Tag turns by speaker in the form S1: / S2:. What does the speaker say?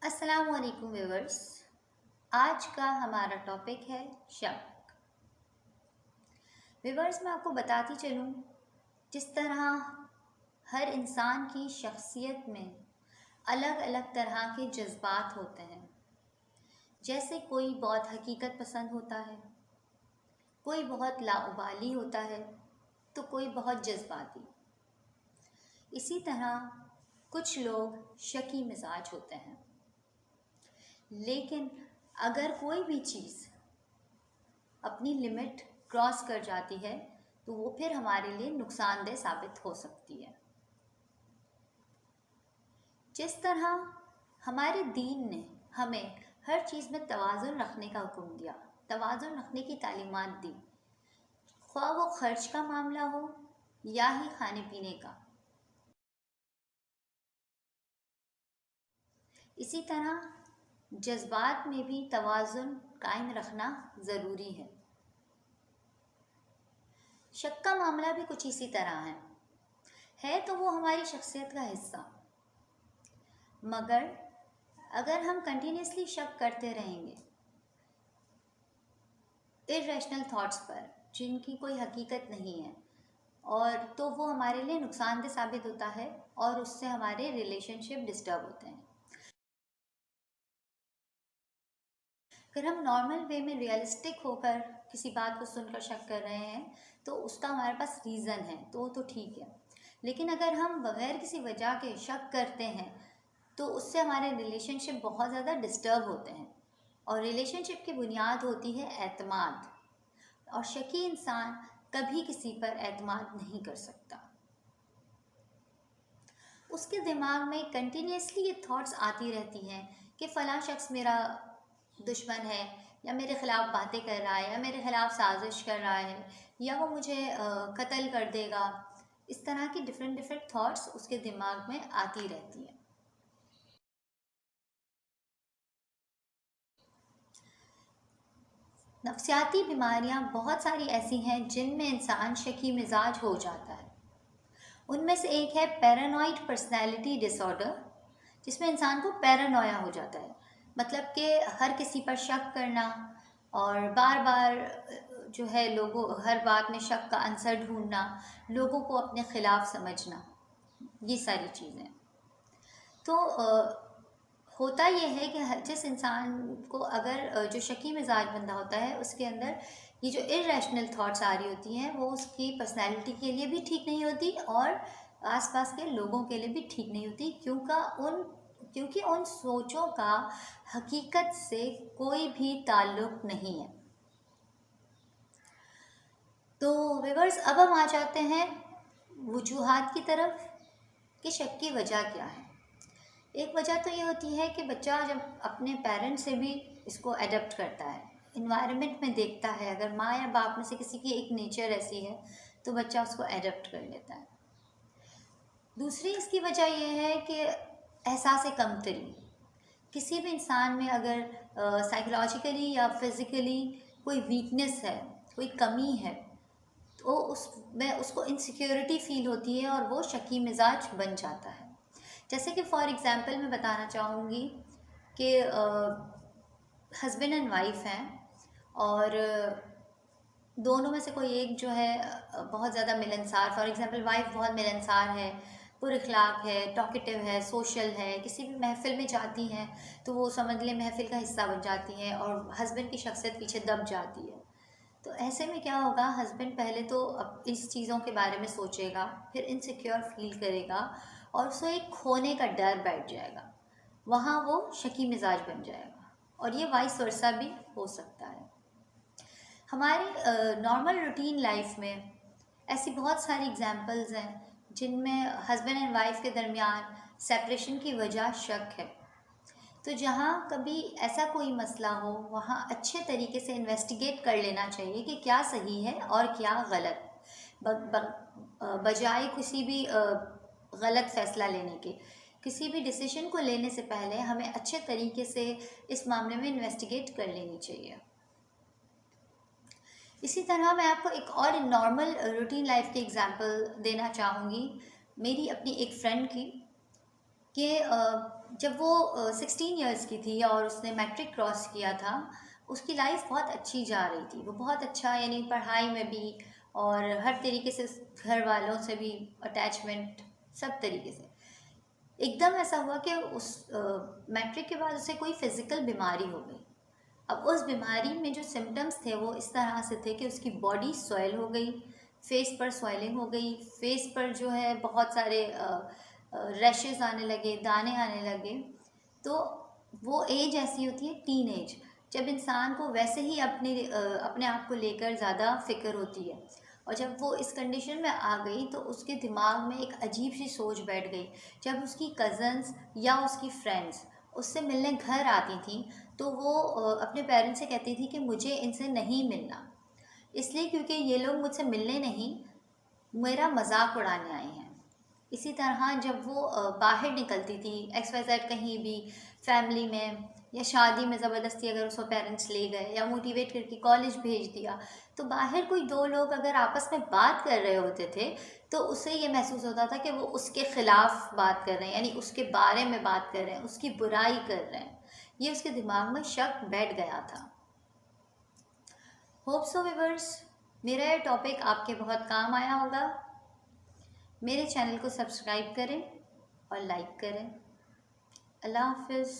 S1: अस्सलाम वालेकुम व्यूअर्स। आज का हमारा टॉपिक है शक। व्यूअर्स, मैं आपको बताती चलूँ, जिस तरह हर इंसान की शख्सियत में अलग अलग तरह के जज्बात होते हैं। जैसे कोई बहुत हकीकत पसंद होता है, कोई बहुत लाउबाली होता है, तो कोई बहुत जज्बाती। इसी तरह कुछ लोग शकी मिजाज होते हैं। लेकिन अगर कोई भी चीज़ अपनी लिमिट क्रॉस कर जाती है तो वो फिर हमारे लिए नुकसानदेह साबित हो सकती है। जिस तरह हमारे दीन ने हमें हर चीज़ में तवाज़ुन रखने का हुक्म दिया, तवाज़ुन रखने की तालीमात दी, ख्वाह वो खर्च का मामला हो या ही खाने पीने का। इसी तरह जज्बात में भी तवाज़ुन कायम रखना ज़रूरी है। शक का मामला भी कुछ इसी तरह है तो वो हमारी शख्सियत का हिस्सा। मगर अगर हम कंटिन्यूसली शक करते रहेंगे इरेशनल थॉट्स पर जिनकी कोई हकीकत नहीं है, और तो वो हमारे लिए नुकसानदेह साबित होता है और उससे हमारे रिलेशनशिप डिस्टर्ब होते हैं। अगर हम नॉर्मल वे में रियलिस्टिक होकर किसी बात को सुनकर शक कर रहे हैं तो उसका हमारे पास रीज़न है तो ठीक है। लेकिन अगर हम बगैर किसी वजह के शक करते हैं तो उससे हमारे रिलेशनशिप बहुत ज़्यादा डिस्टर्ब होते हैं, और रिलेशनशिप की बुनियाद होती है एतमाद, और शकी इंसान कभी किसी पर एतमाद नहीं कर सकता। उसके दिमाग में कंटिन्यूसली ये थॉट्स आती रहती हैं कि फ़लाँ शख्स मेरा दुश्मन है, या मेरे ख़िलाफ़ बातें कर रहा है, या मेरे ख़िलाफ़ साजिश कर रहा है, या वो मुझे कत्ल कर देगा। इस तरह की डिफरेंट डिफरेंट थॉट्स उसके दिमाग में आती रहती हैं। नफ्सियाती बीमारियां बहुत सारी ऐसी हैं जिनमें इंसान शकी मिजाज हो जाता है। उनमें से एक है पैरानॉइड पर्सनैलिटी डिसऑर्डर, जिसमें इंसान को पैरानोया हो जाता है। मतलब कि हर किसी पर शक करना, और बार बार जो है लोगों हर बात में शक का आंसर ढूंढना, लोगों को अपने खिलाफ समझना, ये सारी चीज़ें। तो होता यह है कि जिस इंसान को अगर जो शकी मिजाज बंदा होता है उसके अंदर ये जो इरेशनल थॉट्स आ रही होती हैं वो उसकी पर्सनैलिटी के लिए भी ठीक नहीं होती और आसपास के लोगों के लिए भी ठीक नहीं होती, क्योंकि उन सोचों का हकीकत से कोई भी ताल्लुक नहीं है। तो व्यूअर्स, अब हम आ जाते हैं वजूहात की तरफ कि शक की वजह क्या है। एक वजह तो ये होती है कि बच्चा जब अपने पेरेंट्स से भी इसको अडेप्ट करता है, इन्वायरमेंट में देखता है, अगर माँ या बाप में से किसी की एक नेचर ऐसी है तो बच्चा उसको अडेप्ट कर लेता है। दूसरी इसकी वजह यह है कि एहसास कमतरी। किसी भी इंसान में अगर साइकोलॉजिकली या फिज़िकली कोई वीकनेस है, कोई कमी है, तो उसमें उसको इनसिक्योरिटी फील होती है और वो शकी मिजाज बन जाता है। जैसे कि फॉर एग्ज़ाम्पल मैं बताना चाहूँगी कि हस्बैंड एंड वाइफ हैं, और दोनों में से कोई एक जो है बहुत ज़्यादा मिलनसार, फॉर एग्ज़ाम्पल वाइफ बहुत मिलनसार है, पुरखलाक है, टॉकेटिव है, सोशल है, किसी भी महफ़िल में जाती हैं तो वो समझ लें महफ़िल का हिस्सा बन जाती हैं, और हस्बैंड की शख्सियत पीछे दब जाती है। तो ऐसे में क्या होगा, हस्बैंड पहले तो अब इस चीज़ों के बारे में सोचेगा, फिर इनसिक्योर फील करेगा और उसे एक खोने का डर बैठ जाएगा, वहाँ वो शकी मिजाज बन जाएगा, और ये वाइस वर्सा भी हो सकता है। हमारे नॉर्मल रूटीन लाइफ में ऐसी बहुत सारी एग्जांपल्स हैं जिनमें हस्बैंड एंड वाइफ के दरमियान सेपरेशन की वजह शक है। तो जहाँ कभी ऐसा कोई मसला हो वहाँ अच्छे तरीके से इन्वेस्टिगेट कर लेना चाहिए कि क्या सही है और क्या गलत, बजाय किसी भी गलत फ़ैसला लेने के। किसी भी डिसीजन को लेने से पहले हमें अच्छे तरीके से इस मामले में इन्वेस्टिगेट कर लेनी चाहिए। इसी तरह मैं आपको एक और नॉर्मल रूटीन लाइफ की एग्जांपल देना चाहूँगी, मेरी अपनी एक फ्रेंड की। कि जब वो 16 इयर्स की थी और उसने मैट्रिक क्रॉस किया था, उसकी लाइफ बहुत अच्छी जा रही थी। वो बहुत अच्छा, यानी पढ़ाई में भी और हर तरीके से, घर वालों से भी अटैचमेंट, सब तरीके से। एकदम ऐसा हुआ कि उस मैट्रिक के बाद उसे कोई फिज़िकल बीमारी हो गई। अब उस बीमारी में जो सिम्टम्स थे वो इस तरह से थे कि उसकी बॉडी सॉइल हो गई, फेस पर सॉइलिंग हो गई, फेस पर जो है बहुत सारे रैशेस आने लगे, दाने आने लगे। तो वो एज ऐसी होती है टीन एज, जब इंसान को वैसे ही अपने आप को लेकर ज़्यादा फिक्र होती है। और जब वो इस कंडीशन में आ गई तो उसके दिमाग में एक अजीब सी सोच बैठ गई। जब उसकी कज़न्स या उसकी फ्रेंड्स उससे मिलने घर आती थी तो वो अपने पेरेंट्स से कहती थी कि मुझे इनसे नहीं मिलना, इसलिए क्योंकि ये लोग मुझसे मिलने नहीं, मेरा मजाक उड़ाने आए हैं। इसी तरह जब वो बाहर निकलती थी एक्स वाई जेड कहीं भी, फैमिली में या शादी में, ज़बरदस्ती अगर उसको पेरेंट्स ले गए या मोटिवेट करके कॉलेज भेज दिया, तो बाहर कोई दो लोग अगर आपस में बात कर रहे होते थे तो उसे ये महसूस होता था कि वो उसके खिलाफ बात कर रहे हैं, यानी उसके बारे में बात कर रहे हैं, उसकी बुराई कर रहे हैं। ये उसके दिमाग में शक बैठ गया था। होप सो व्यूअर्स, मेरा ये टॉपिक आपके बहुत काम आया होगा। मेरे चैनल को सब्सक्राइब करें और लाइक करें। अल्लाह हाफिज़।